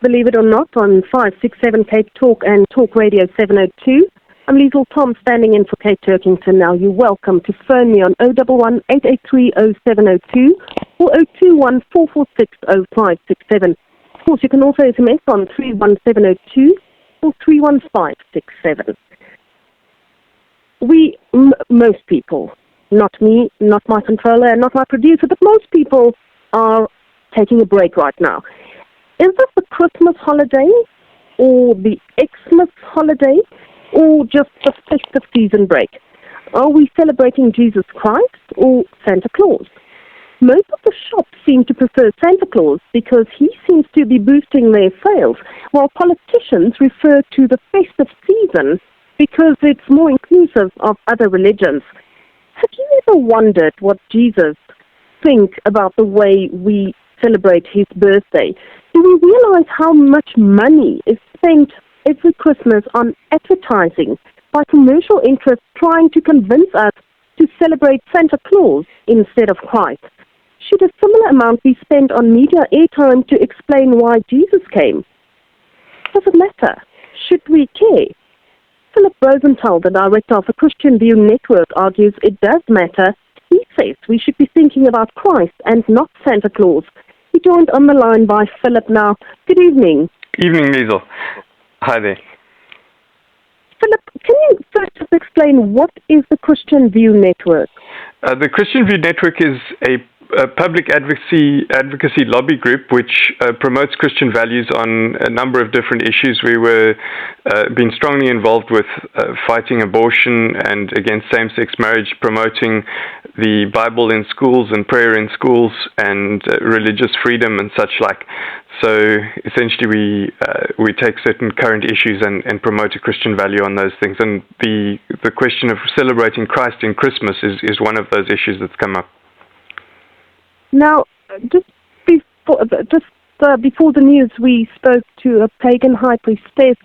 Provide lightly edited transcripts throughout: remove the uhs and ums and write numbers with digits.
Believe It or Not on 567 Cape Talk and Talk Radio 702. I'm Liesl Tom, standing in for Kate Turkington. Now, you're welcome to phone me on 011-883-0702 or 021-446-0567. Of course, you can also SMS on 31702 or 31567. Most people, not me, not my controller, not my producer, but most people are taking a break right now. Is this the Christmas holiday or the Xmas holiday or just the festive season break? Are we celebrating Jesus Christ or Santa Claus? Most of the shops seem to prefer Santa Claus because he seems to be boosting their sales, while politicians refer to the festive season because it's more inclusive of other religions. Have you ever wondered what Jesus thinks about the way we celebrate his birthday? Do we realize how much money is spent every Christmas on advertising by commercial interests trying to convince us to celebrate Santa Claus instead of Christ? Should a similar amount be spent on media airtime to explain why Jesus came? Does it matter? Should we care? Philip Rosenthal, the director of the Christian View Network, argues it does matter. He says we should be thinking about Christ and not Santa Claus. He joined on the line by Philip now. Good evening. Evening, Liesl. Hi there. Philip, can you first just explain what is the Christian View Network? The Christian View Network is a public advocacy lobby group which promotes Christian values on a number of different issues. We were being strongly involved with fighting abortion and against same-sex marriage, promoting the Bible in schools and prayer in schools and religious freedom and such like. So essentially we take certain current issues and promote a Christian value on those things. And the question of celebrating Christ in Christmas is one of those issues that's come up. Now, just before the news, we spoke to a pagan high priestess,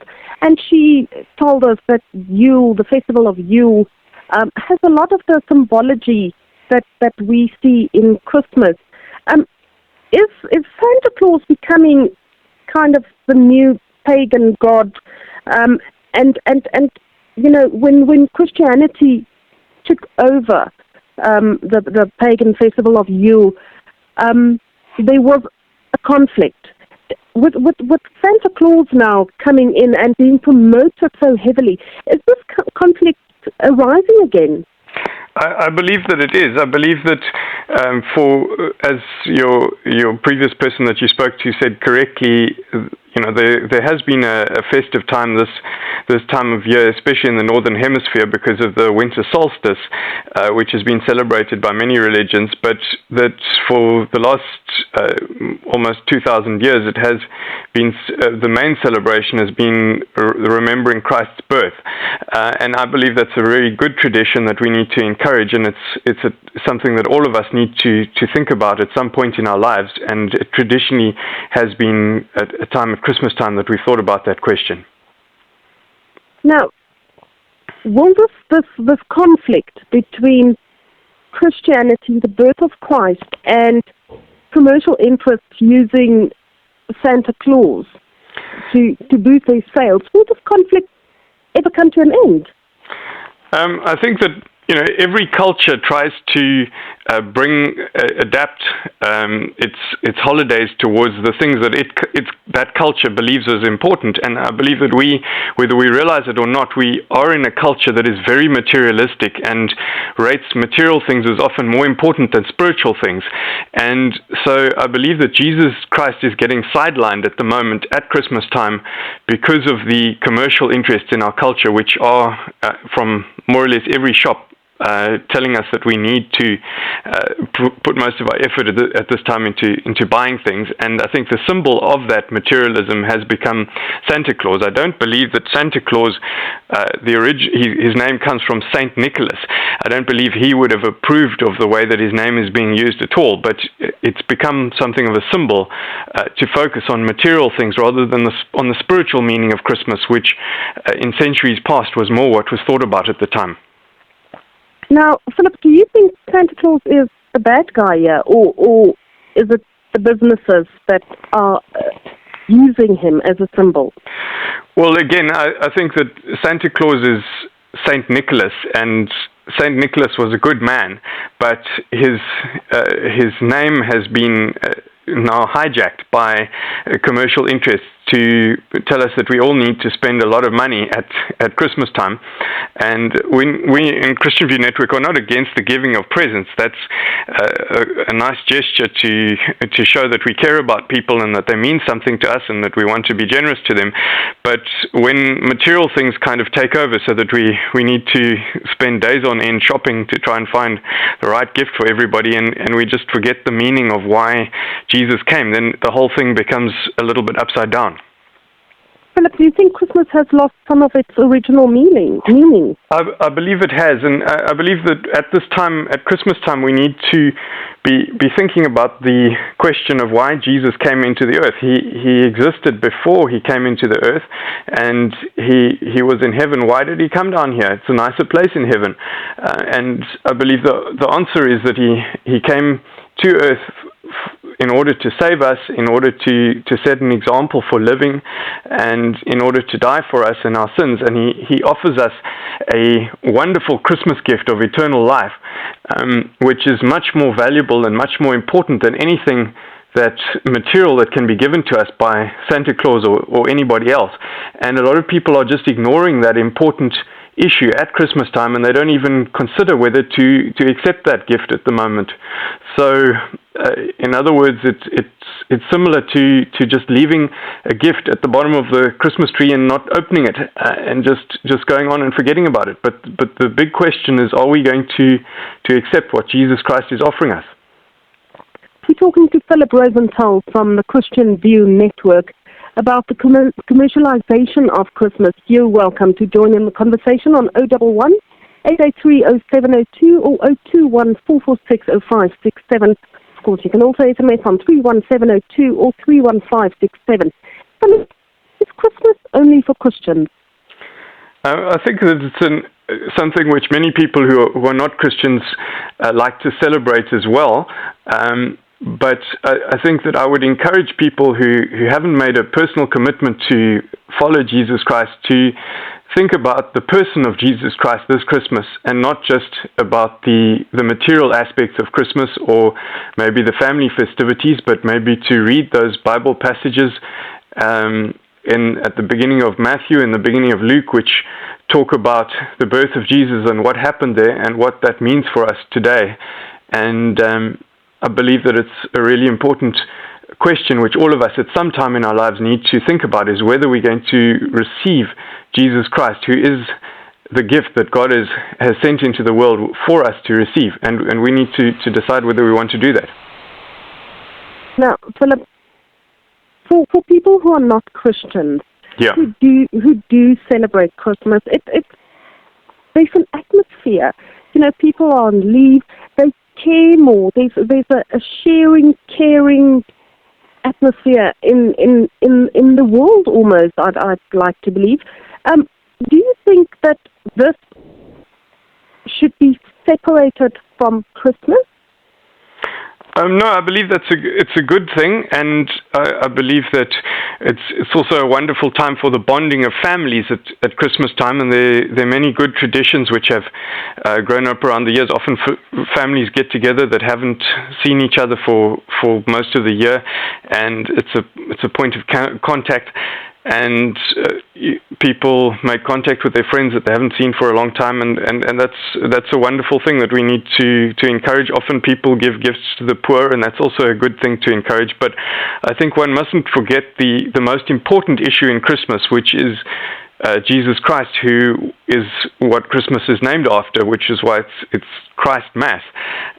and she told us that Yule, the festival of Yule, has a lot of the symbology that we see in Christmas. Is Santa Claus becoming kind of the new pagan god? And you know, when Christianity took over the pagan festival of Yule, there was a conflict. With Santa Claus now coming in and being promoted so heavily, is this conflict arising again? I believe that it is. I believe that as your previous person that you spoke to said correctly, you know, there has been a festive time this time of year, especially in the northern hemisphere, because of the winter solstice, which has been celebrated by many religions, but that for the last almost 2,000 years, it has been the main celebration has been remembering Christ's birth, and I believe that's a very good tradition that we need to encourage, and it's something that all of us need to think about at some point in our lives, and it traditionally has been a time at Christmas time that we've thought about that question. Now, will this conflict between Christianity, the birth of Christ, and commercial interests using Santa Claus to boost their sales, will this conflict ever come to an end? I think that, you know, every culture tries to adapt its holidays towards the things that that culture believes is important. And I believe that whether we realize it or not, we are in a culture that is very materialistic and rates material things as often more important than spiritual things. And so I believe that Jesus Christ is getting sidelined at the moment at Christmas time because of the commercial interests in our culture, which are from more or less every shop telling us that we need to put most of our effort at this time into buying things. And I think the symbol of that materialism has become Santa Claus. I don't believe that Santa Claus, his name comes from Saint Nicholas. I don't believe he would have approved of the way that his name is being used at all, but it's become something of a symbol to focus on material things rather than on the spiritual meaning of Christmas, which in centuries past was more what was thought about at the time. Now, Philip, do you think Santa Claus is a bad guy here, or is it the businesses that are using him as a symbol? Well, again, I think that Santa Claus is Saint Nicholas, and Saint Nicholas was a good man, but his name has been now hijacked by commercial interests to tell us that we all need to spend a lot of money at Christmas time. And we in Christian View Network are not against the giving of presents. That's a nice gesture to show that we care about people and that they mean something to us and that we want to be generous to them. But when material things kind of take over so that we need to spend days on end shopping to try and find the right gift for everybody, and we just forget the meaning of why Jesus came, then the whole thing becomes a little bit upside down. Philip, do you think Christmas has lost some of its original meaning? I believe it has, and I believe that at this time, at Christmas time, we need to be thinking about the question of why Jesus came into the earth. He existed before he came into the earth, and he was in heaven. Why did he come down here? It's a nicer place in heaven, and I believe the answer is that he came to earth in order to save us, in order to set an example for living, and in order to die for us in our sins. And he offers us a wonderful Christmas gift of eternal life, which is much more valuable and much more important than anything that material that can be given to us by Santa Claus or anybody else. And a lot of people are just ignoring that important issue at Christmas time, and they don't even consider whether to accept that gift at the moment. So in other words, it's similar to just leaving a gift at the bottom of the Christmas tree and not opening it, and just going on and forgetting about it. But the big question is, are we going to accept what Jesus Christ is offering us? We're talking to Philip Rosenthal from the Christian View Network about the commercialization of Christmas. You're welcome to join in the conversation on 011 883 0702 or 021 446 0567. Of course, you can also SMS on 31702 or 31567. Is Christmas only for Christians? I think that it's something which many people who are not Christians like to celebrate as well. But I think that I would encourage people who haven't made a personal commitment to follow Jesus Christ to think about the person of Jesus Christ this Christmas, and not just about the material aspects of Christmas or maybe the family festivities, but maybe to read those Bible passages at the beginning of Matthew and the beginning of Luke, which talk about the birth of Jesus and what happened there and what that means for us today. And I believe that it's a really important question which all of us at some time in our lives need to think about, is whether we're going to receive Jesus Christ, who is the gift that God has sent into the world for us to receive. And we need to decide whether we want to do that. Now, Philip, for people who are not Christians, yeah, who do celebrate Christmas, there's an atmosphere. You know, people are on leave, they care more. There's a sharing, caring atmosphere in the world almost, I'd like to believe. Do you think that this should be separated from Christmas? No, I believe it's a good thing, and I believe that it's also a wonderful time for the bonding of families at Christmas time, and there are many good traditions which have grown up around the years. Often families get together that haven't seen each other for most of the year, and it's a point of contact. And people make contact with their friends that they haven't seen for a long time, and that's a wonderful thing that we need to encourage. Often people give gifts to the poor, and that's also a good thing to encourage. But I think one mustn't forget the most important issue in Christmas, which is Jesus Christ, who is what Christmas is named after, which is why it's Christ Mass.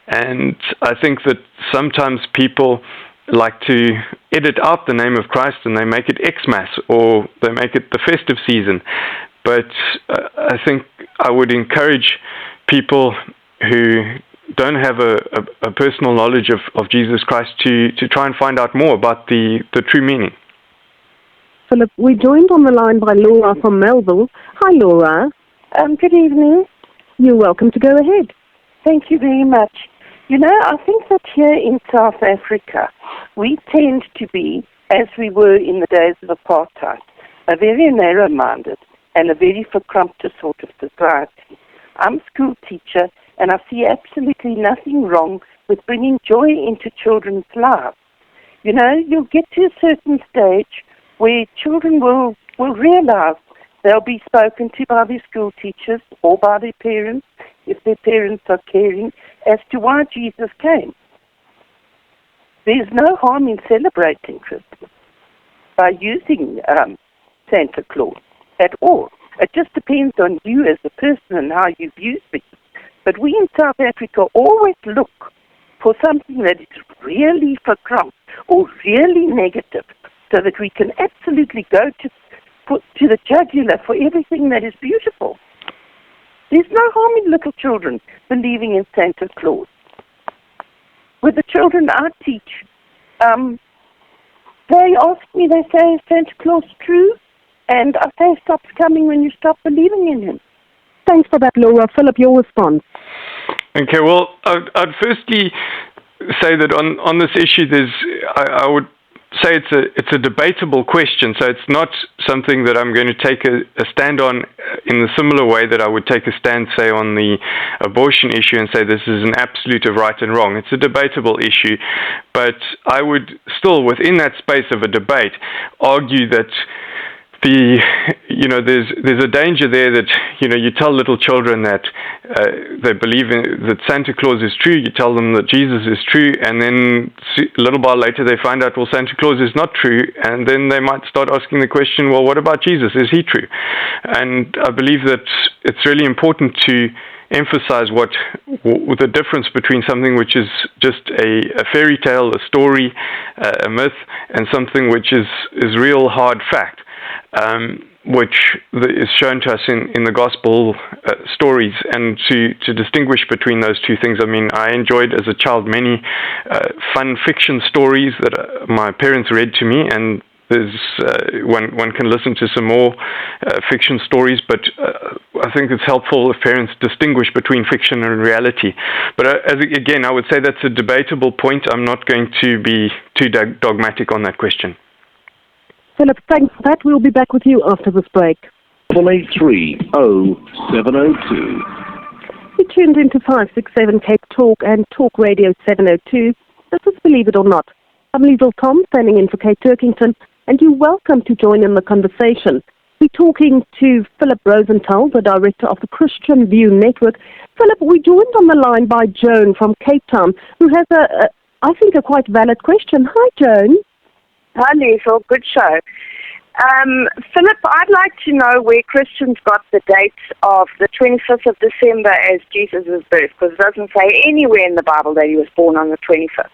And I think that sometimes people like to edit out the name of Christ and they make it Xmas, or they make it the festive season. But I think I would encourage people who don't have a personal knowledge of Jesus Christ to try and find out more about the true meaning. Philip, we're joined on the line by Laura from Melville. Hi, Laura. Good evening. You're welcome to go ahead. Thank you very much. You know, I think that here in South Africa, we tend to be as we were in the days of apartheid, a very narrow-minded and a very verkrumped sort of society. I'm a school teacher, and I see absolutely nothing wrong with bringing joy into children's lives. You know, you'll get to a certain stage where children will realize they'll be spoken to by their school teachers or by their parents, if their parents are caring, as to why Jesus came. There's no harm in celebrating Christmas by using Santa Claus at all. It just depends on you as a person and how you view things. But we in South Africa always look for something that is really verkrampt or really negative, so that we can absolutely go to the jugular for everything that is beautiful. There's no harm in little children believing in Santa Claus. With the children I teach, they ask me, they say, is Santa Claus true? And I say, stops coming when you stop believing in him. Thanks for that, Laura. Philip, your response. Okay, well, I'd firstly say that on this issue, I would say it's a debatable question, so it's not something that I'm going to take a stand on in the similar way that I would take a stand, say, on the abortion issue and say this is an absolute of right and wrong. It's a debatable issue, but I would still, within that space of a debate, argue that there's a danger there that, you tell little children that they believe that Santa Claus is true, you tell them that Jesus is true, and then a little while later they find out, well, Santa Claus is not true, and then they might start asking the question, well, what about Jesus? Is he true? And I believe that it's really important to emphasize what the difference between something which is just a fairy tale, a story, a myth, and something which is real hard fact. Which is shown to us in the gospel stories, and to distinguish between those two things. I mean, I enjoyed as a child many fun fiction stories that my parents read to me, and there's one can listen to some more fiction stories, but I think it's helpful if parents distinguish between fiction and reality. But again, I would say that's a debatable point. I'm not going to be too dogmatic on that question. Philip, thanks for that. We'll be back with you after this break. 830-702. You tuned into 567 Cape Talk and Talk Radio 702. This is Believe It or Not. I'm Liesl Tom, standing in for Kate Turkington, and you're welcome to join in the conversation. We're talking to Philip Rosenthal, the director of the Christian View Network. Philip, we're joined on the line by Joan from Cape Town, who has I think, a quite valid question. Hi, Joan. Hi, Liesl. Good show. Philip, I'd like to know where Christians got the date of the 25th of December as Jesus' birth, because it doesn't say anywhere in the Bible that he was born on the 25th.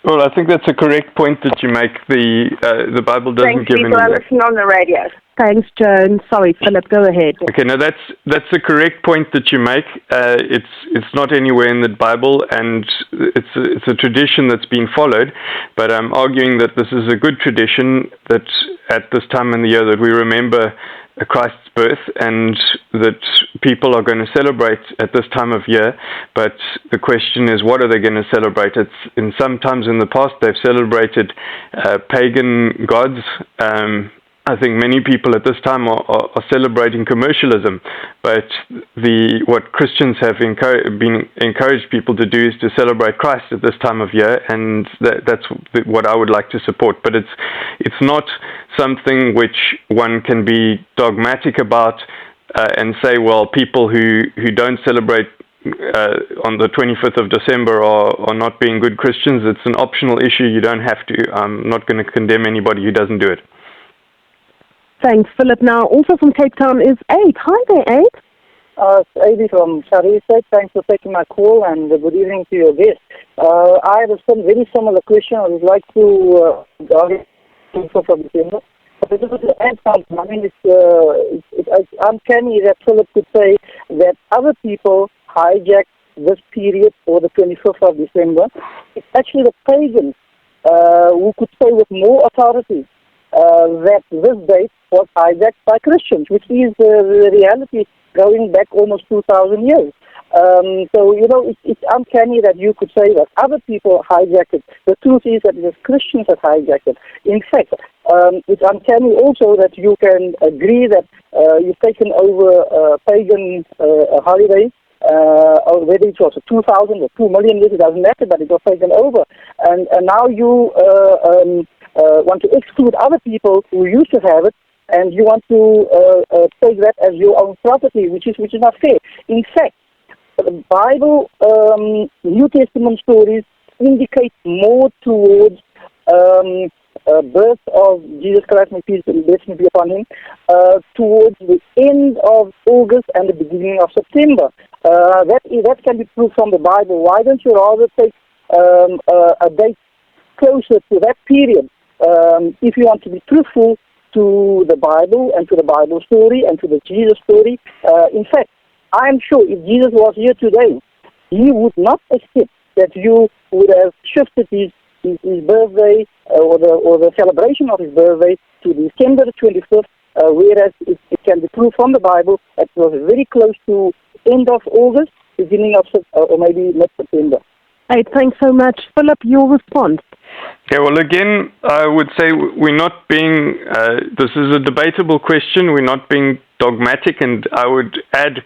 Well, I think that's a correct point that you make. The Bible doesn't give any. Thanks, people. I listen on the radio. Thanks, Joan. Sorry, Philip, go ahead. Okay, now that's a correct point that you make. It's not anywhere in the Bible, and it's a tradition that's been followed. But I'm arguing that this is a good tradition, that at this time in the year that we remember Christ's birth, and that people are going to celebrate at this time of year. But the question is, what are they going to celebrate? Sometimes in the past they've celebrated pagan gods. I think many people at this time are celebrating commercialism, but what Christians have been encouraged people to do is to celebrate Christ at this time of year, and that's what I would like to support. But it's not something which one can be dogmatic about and say, well, people who don't celebrate on the 25th of December are not being good Christians. It's an optional issue. You don't have to. I'm not going to condemn anybody who doesn't do it. Thanks, Philip. Now, also from Cape Town is Abe. Hi there, Abe. It's Abe from Charissa. Thanks for taking my call, and good evening to your guest. I have a very similar question. I would like to from December. But I mean, it's uncanny that Philip could say that other people hijack this period for the 25th of December. It's actually the pagans who could say with more authority that this date was hijacked by Christians, which is the reality going back almost 2,000 years. So, it's uncanny that you could say that other people hijacked it. The truth is that it is Christians that hijacked it. In fact, it's uncanny also that you can agree that you've taken over a pagan holiday, or whether it was 2,000 or 2 million years, it doesn't matter, but it was taken over. And now you want to exclude other people who used to have it, and you want to take that as your own property, which is not fair. In fact, the Bible, New Testament stories indicate more towards birth of Jesus Christ, may peace and blessing be upon him, towards the end of August and the beginning of September. That can be proved from the Bible. Why don't you rather take a date closer to that period if you want to be truthful to the Bible and to the Bible story and to the Jesus story? In fact, I am sure if Jesus was here today, he would not accept that you would have shifted his birthday or the celebration of his birthday to December the 25th, whereas it can be proved from the Bible that it was very close to end of August, beginning of or maybe mid-September. Hey, thanks so much. Philip, your response. Yeah, well, again, I would say we're not being, this is a debatable question, we're not being dogmatic, and I would add,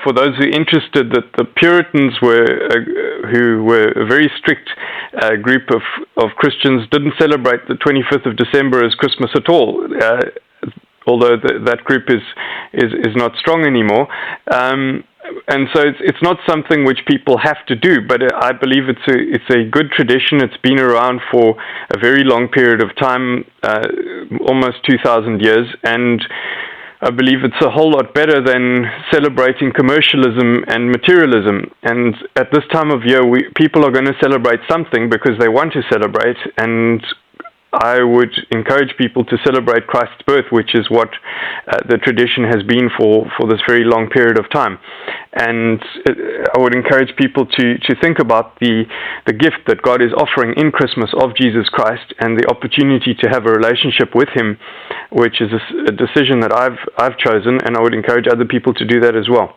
for those who are interested, that the Puritans who were a very strict group of Christians, didn't celebrate the 25th of December as Christmas at all, although that group is not strong anymore. And so it's not something which people have to do, but I believe it's a good tradition. It's been around for a very long period of time, almost 2,000 years, and I believe it's a whole lot better than celebrating commercialism and materialism. And at this time of year, people are going to celebrate something because they want to celebrate, and I would encourage people to celebrate Christ's birth, which is what the tradition has been for this very long period of time. And I would encourage people to think about the gift that God is offering in Christmas of Jesus Christ and the opportunity to have a relationship with him, which is a decision that I've chosen, and I would encourage other people to do that as well.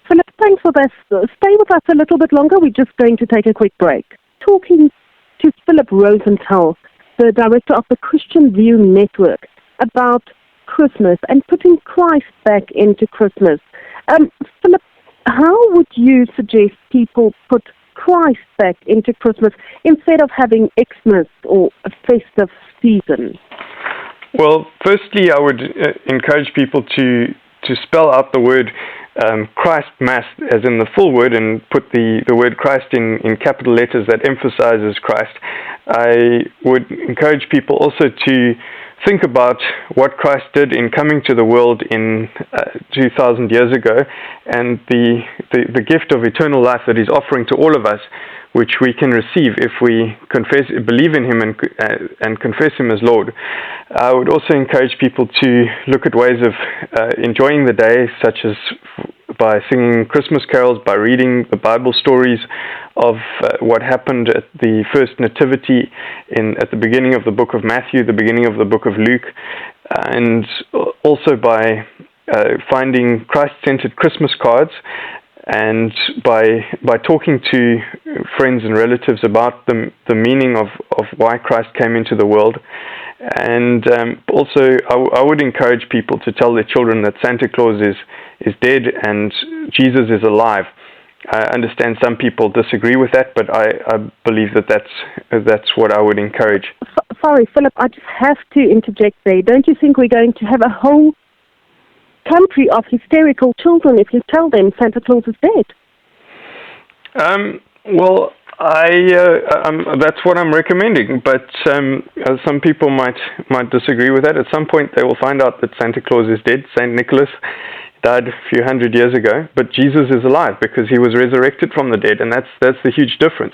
Philip, thanks for this. Stay with us a little bit longer. We're just going to take a quick break. Talking to Philip Rosenthal, the director of the Christian View Network, about Christmas and putting Christ back into Christmas. Philip, how would you suggest people put Christ back into Christmas instead of having Xmas or a festive season? Well, firstly, I would encourage people to spell out the word Christ Mass as in the full word, and put the word Christ in capital letters that emphasizes Christ. I would encourage people also to think about what Christ did in coming to the world in 2,000 years ago, and the gift of eternal life that he's offering to all of us, which we can receive if we believe in him and confess him as Lord. I would also encourage people to look at ways of enjoying the day, such as by singing Christmas carols, by reading the Bible stories of what happened at the first nativity at the beginning of the book of Matthew, the beginning of the book of Luke, and also by finding Christ-centered Christmas cards, and by talking to friends and relatives about the meaning of why Christ came into the world. And also I would encourage people to tell their children that Santa Claus is dead and Jesus is alive. I understand some people disagree with that, but I believe that's what I would encourage. Sorry, Philip, I just have to interject there. Don't you think we're going to have a whole country of hysterical children if you tell them Santa Claus is dead? Well, that's what I'm recommending, but some people might disagree with that. At some point, they will find out that Santa Claus is dead. Saint Nicholas died a few hundred years ago, but Jesus is alive because he was resurrected from the dead, and that's the huge difference.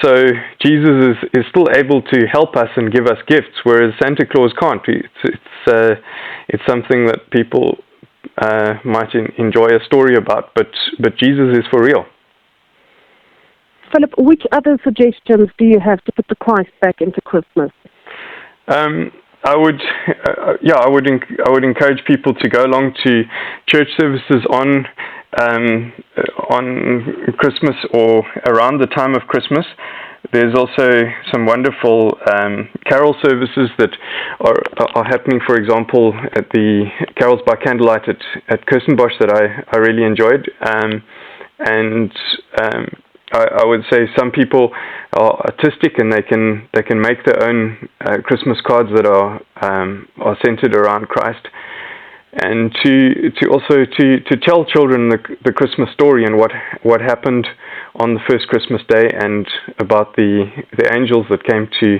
So Jesus is still able to help us and give us gifts, whereas Santa Claus can't. It's something that people might enjoy a story about, but Jesus is for real. Philip, which other suggestions do you have to put the Christ back into Christmas? I would encourage people to go along to church services on on Christmas or around the time of Christmas. There's also some wonderful carol services that are happening, for example, at the Carols by Candlelight at Kirstenbosch that I really enjoyed. I would say some people are artistic and they can make their own Christmas cards that are centered around Christ, and to also tell children the Christmas story and what happened on the first Christmas day, and about the angels that came to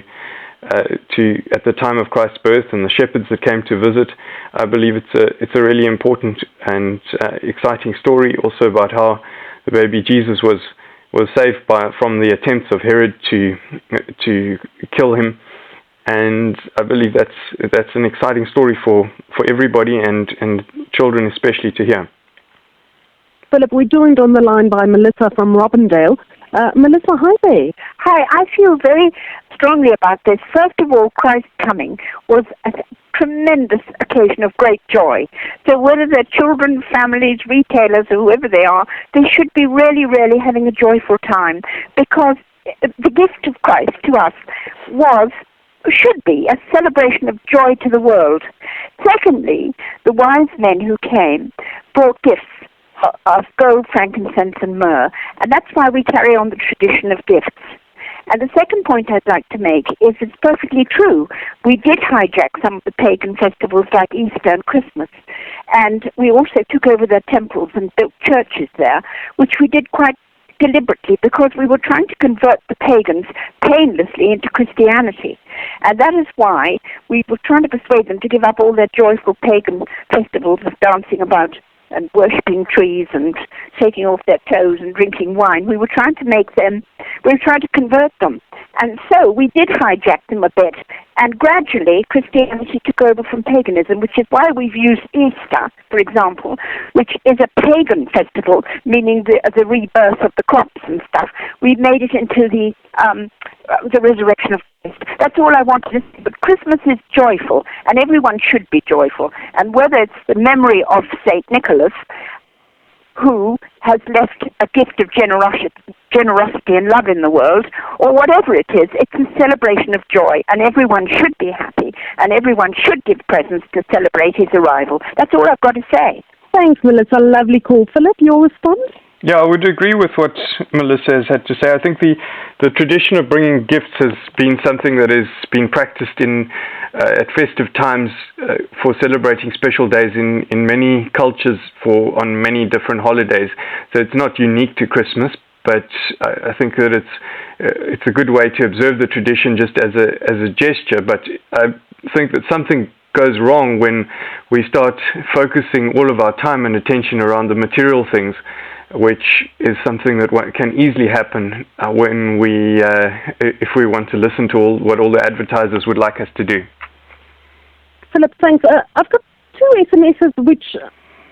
at the time of Christ's birth, and the shepherds that came to visit. I believe it's a really important and exciting story, also about how the baby Jesus was saved from the attempts of Herod to kill him. And I believe that's an exciting story for everybody, and children especially, to hear. Philip, we're joined on the line by Melissa from Robindale. Melissa, hi there. Hi, I feel very strongly about this. First of all, Christ's coming was a tremendous occasion of great joy. So whether they're children, families, retailers, or whoever they are, they should be really, really having a joyful time, because the gift of Christ to us should be a celebration of joy to the world. Secondly, the wise men who came brought gifts of gold, frankincense, and myrrh, and that's why we carry on the tradition of gifts. And the second point I'd like to make is it's perfectly true. We did hijack some of the pagan festivals like Easter and Christmas, and we also took over their temples and built churches there, which we did quite deliberately, because we were trying to convert the pagans painlessly into Christianity. And that is why we were trying to persuade them to give up all their joyful pagan festivals of dancing about and worshipping trees and taking off their toes and drinking wine. We were trying to convert them. And so we did hijack them a bit, and gradually Christianity took over from paganism, which is why we've used Easter, for example, which is a pagan festival, meaning the rebirth of the crops and stuff. We've made it into the resurrection of Christ. That's all I wanted to say. But Christmas is joyful, and everyone should be joyful. And whether it's the memory of St. Nicholas, who has left a gift of generosity and love in the world, or whatever it is, it's a celebration of joy, and everyone should be happy, and everyone should give presents to celebrate his arrival. That's all I've got to say. Thanks, Melissa. Lovely call. Philip, your response? Yeah, I would agree with what Melissa has had to say. I think the tradition of bringing gifts has been something that has been practiced at festive times for celebrating special days in many cultures on many different holidays. So it's not unique to Christmas, but I think that it's a good way to observe the tradition just as a gesture. But I think that something goes wrong when we start focusing all of our time and attention around the material things, which is something that can easily happen when if we want to listen to what all the advertisers would like us to do. Philip, thanks. I've got two SMSs which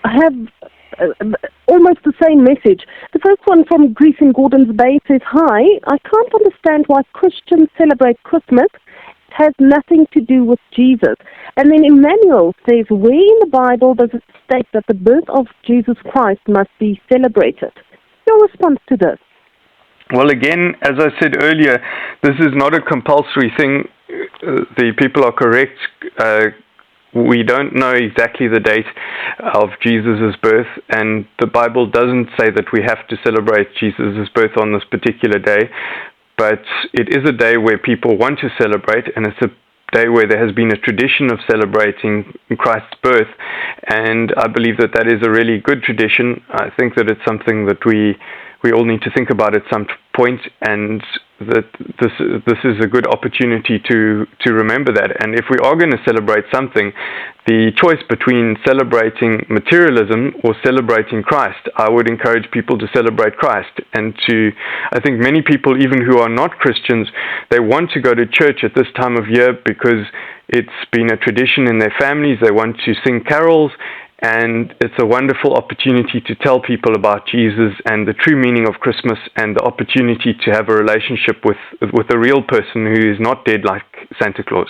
have almost the same message. The first one from Greece in Gordon's Bay says, "Hi, I can't understand why Christians celebrate Christmas. It has nothing to do with Jesus." And then Emmanuel says, "Where in the Bible does it state that the birth of Jesus Christ must be celebrated?" Your response to this? Well, again, as I said earlier, this is not a compulsory thing. The people are correct. We don't know exactly the date of Jesus' birth, and the Bible doesn't say that we have to celebrate Jesus' birth on this particular day, but it is a day where people want to celebrate, and it's a day where there has been a tradition of celebrating Christ's birth, and I believe that is a really good tradition. I think that it's something that we all need to think about at some point, and that this is a good opportunity to remember that. And if we are going to celebrate something, the choice between celebrating materialism or celebrating Christ, I would encourage people to celebrate Christ. And I think many people, even who are not Christians, they want to go to church at this time of year because it's been a tradition in their families. They want to sing carols, and it's a wonderful opportunity to tell people about Jesus and the true meaning of Christmas, and the opportunity to have a relationship with a real person who is not dead like Santa Claus.